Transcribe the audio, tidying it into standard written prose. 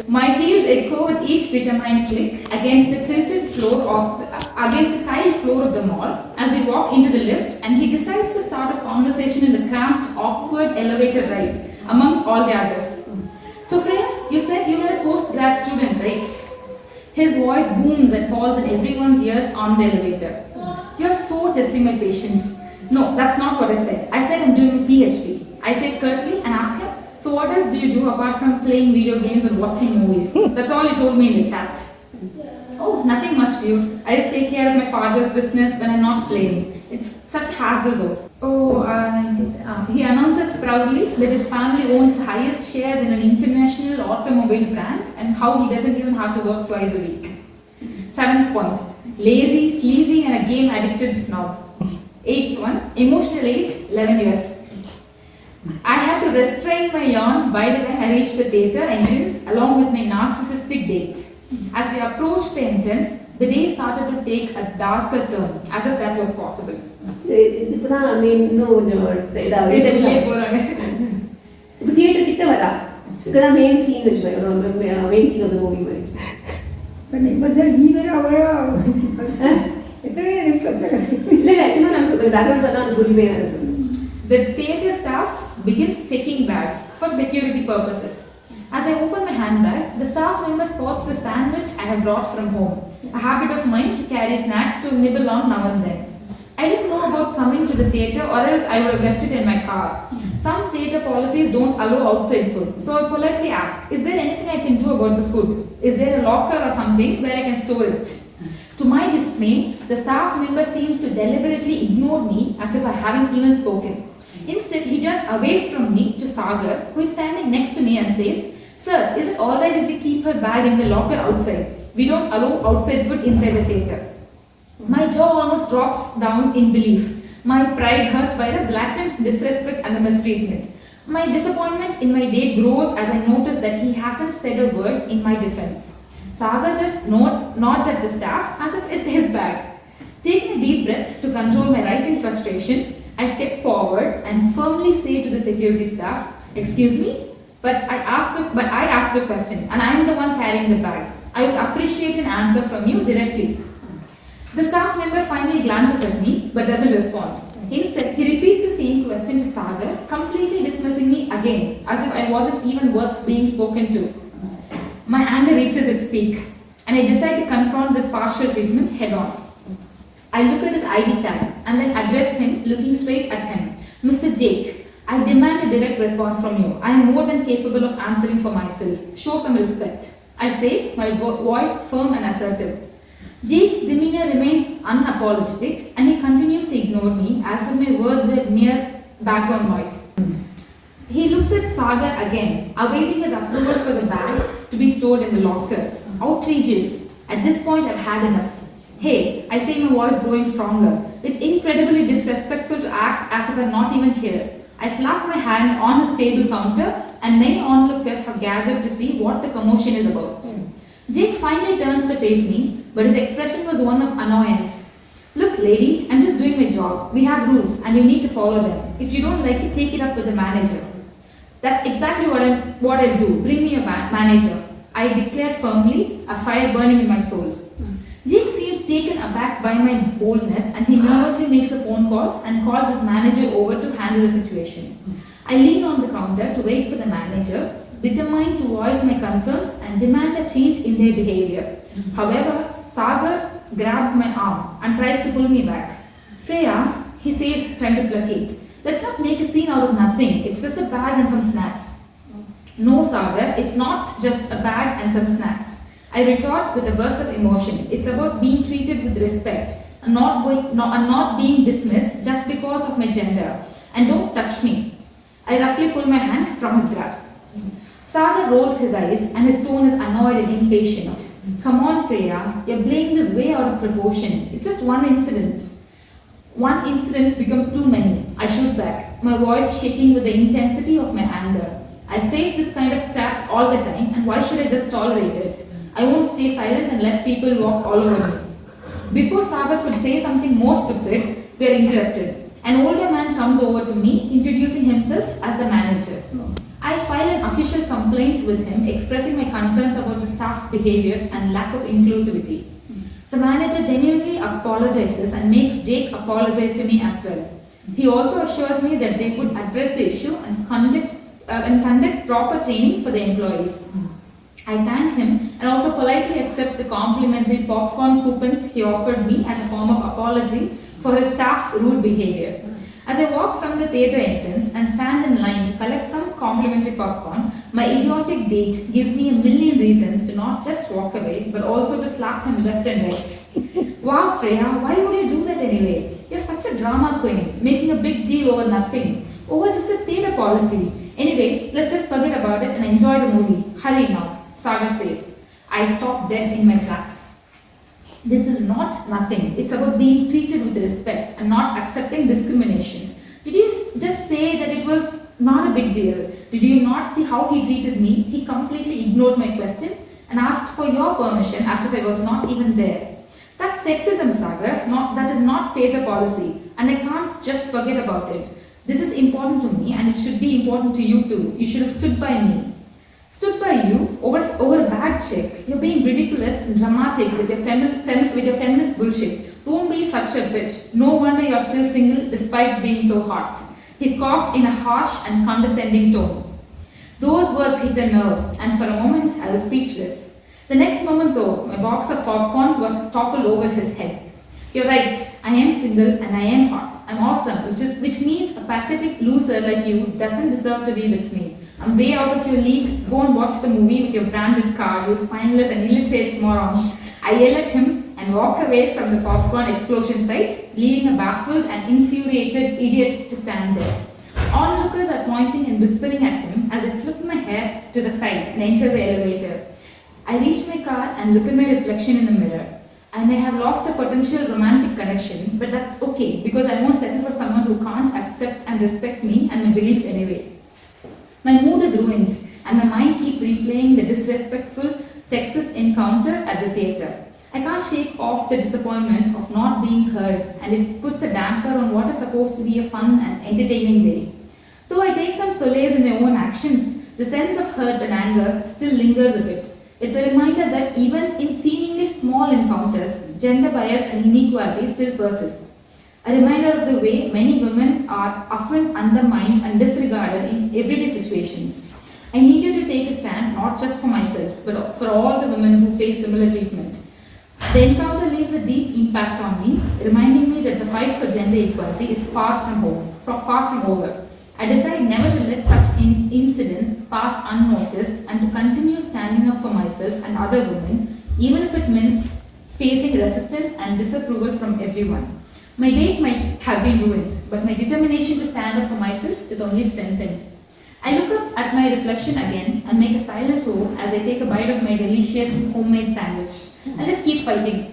My heels echo with each determined click against the tiled floor of the mall as we walk into the lift, and he decides to start a conversation in the cramped, awkward elevator ride among all the others. So Freya, you said you were a post-grad student, right? His voice booms and falls in everyone's ears on the elevator. You're so testing my patience. No, that's not what I said. I said I'm doing a PhD. I say curtly and ask him, so what else do you do apart from playing video games and watching movies? That's all he told me in the chat. Oh, nothing much, dude. I just take care of my father's business when I'm not playing. It's such hassle though. He announces proudly that his family owns the highest shares in an international automobile brand and how he doesn't even have to work twice a week. 7th point, lazy, sleazy and a game addicted snob. 8th one, emotional age, 11 years. I had to restrain my yawn by the time I reached the theatre entrance along with my narcissistic date. As we approached the entrance, the day started to take a darker turn, as if that was possible. இப்போதான் இன்னும் கொஞ்சம் இப்போ theatre கிட்ட வரா இப்போதான் main scene வச்சுக்கோங்க main scene of the movie மாதிரி The theatre staff begins checking bags for security purposes. As I open my handbag, the staff member spots the sandwich I have brought from home, a habit of mine to carry snacks to nibble on now and then. I didn't know about coming to the theatre or else I would have left it in my car. Some theatre policies don't allow outside food, so I politely ask, is there anything I can do about the food? Is there a locker or something where I can store it? To my dismay, the staff member seems to deliberately ignore me as if I haven't even spoken. Instead, he turns away from me to Sagar, who is standing next to me and says, Sir, is it alright if we keep her bag in the locker outside? We don't allow outside food inside the theatre. My jaw almost drops down in belief. My pride hurt by the blatant disrespect and the mistreatment. My disappointment in my date grows as I notice that he hasn't said a word in my defense. Sagar just nods at the staff as if it's his bag. Taking a deep breath to control my rising frustration, I step forward and firmly say to the security staff, excuse me, but I asked the question and I am the one carrying the bag. I would appreciate an answer from you directly. The staff member finally glances at me but doesn't respond. Instead, he repeats the same question to Sagar, completely dismissing me again, as if I wasn't even worth being spoken to. My anger reaches its peak, and I decide to confront this partial treatment head on. I look at his ID tag and then address him, looking straight at him. Mr. Jake, I demand a direct response from you. I am more than capable of answering for myself. Show some respect. I say, my voice firm and assertive. Jake's demeanor remains unapologetic and he continues to ignore me as if my words were mere background noise. He looks at Sagar again, awaiting his approval for the bag to be stored in the locker. Outrageous. At this point, I've had enough. Hey, I say, my voice growing stronger. It's incredibly disrespectful to act as if I'm not even here. I slap my hand on his table counter and many onlookers have gathered to see what the commotion is about. Jake finally turns to face me, but his expression was one of annoyance. Look, lady, I'm just doing my job. We have rules and you need to follow them. If you don't like it, take it up with the manager. That's exactly what I'll do. Bring me a manager. I declare firmly, a fire burning in my soul. Jake seems taken aback by my boldness and he nervously makes a phone call and calls his manager over to handle the situation. I lean on the counter to wait for the manager, determined to voice my concerns and demand a change in their behavior. However, Sagar grabs my arm and tries to pull me back. Freya, he says, trying to placate, let's not make a scene out of nothing. It's just a bag and some snacks. No, Sagar, it's not just a bag and some snacks. I retort with a burst of emotion. It's about being treated with respect and not being dismissed just because of my gender. And don't touch me. I roughly pull my hand from his grasp. Sagar rolls his eyes and his tone is annoyed and impatient. Come on, Freya, you're playing this way out of proportion. It's just one incident. One incident becomes too many. I shoot back, my voice shaking with the intensity of my anger. I face this kind of crap all the time, and why should I just tolerate it? I won't stay silent and let people walk all over me. Before Sagar could say something more stupid, we are interrupted. An older man comes over to me, introducing himself as the manager. I file an official complaint with him expressing my concerns about the staff's behavior and lack of inclusivity. The manager genuinely apologizes and makes Jake apologize to me as well. He also assures me that they would address the issue and conduct proper training for the employees. I thank him and also politely accept the complimentary popcorn coupons he offered me as a form of apology for his staff's rude behavior. As I walk from the theatre entrance and stand in line to collect some complimentary popcorn, my idiotic date gives me a million reasons to not just walk away but also to slap him left and right. Wow, Freya, why would you do that anyway? You're such a drama queen, making a big deal over nothing, over just a theatre policy. Anyway, let's just forget about it and enjoy the movie. Hurry now, Saga says. I stop dead in my tracks. This is not nothing. It's about being treated with respect and not accepting discrimination. Did you just say that it was not a big deal? Did you not see how he treated me? He completely ignored my question and asked for your permission as if I was not even there. That's sexism, Sagar. That is not theatre policy, and I can't just forget about it. This is important to me, and it should be important to you too. You should have stood by me. Stood by you over a bad chick. You're being ridiculous and dramatic with your feminist bullshit. Don't be such a bitch. No wonder you're still single despite being so hot. He scoffed in a harsh and condescending tone. Those words hit a nerve, and for a moment I was speechless. The next moment though, my box of popcorn was toppled over his head. You're right, I am single and I am hot. I'm awesome, which means a pathetic loser like you doesn't deserve to be with me. I'm way out of your league. Go and watch the movie with your branded car, you spineless and illiterate moron. I yell at him and walk away from the popcorn explosion site, leaving a baffled and infuriated idiot to stand there. Onlookers are pointing and whispering at him as I flip my hair to the side and enter the elevator. I reach my car and look at my reflection in the mirror. I may have lost a potential romantic connection, but that's okay because I won't settle for someone who can't accept and respect me and my beliefs anyway. My mood is ruined and my mind keeps replaying the disrespectful, sexist encounter at the theatre. I can't shake off the disappointment of not being heard, and it puts a damper on what is supposed to be a fun and entertaining day. Though I take some solace in my own actions, the sense of hurt and anger still lingers a bit. It's a reminder that even in seemingly small encounters, gender bias and inequality still persist. A reminder of the way many women are often undermined and disregarded in everyday situations. I needed to take a stand not just for myself, but for all the women who face similar treatment. The encounter leaves a deep impact on me, reminding me that the fight for gender equality is far from over. I decide never to let such incidents pass unnoticed and to continue standing up for myself and other women, even if it means facing resistance and disapproval from everyone. My date might have been ruined, but my determination to stand up for myself is only strengthened. I look up at my reflection again and make a silent O as I take a bite of my delicious homemade sandwich. I'll just keep fighting.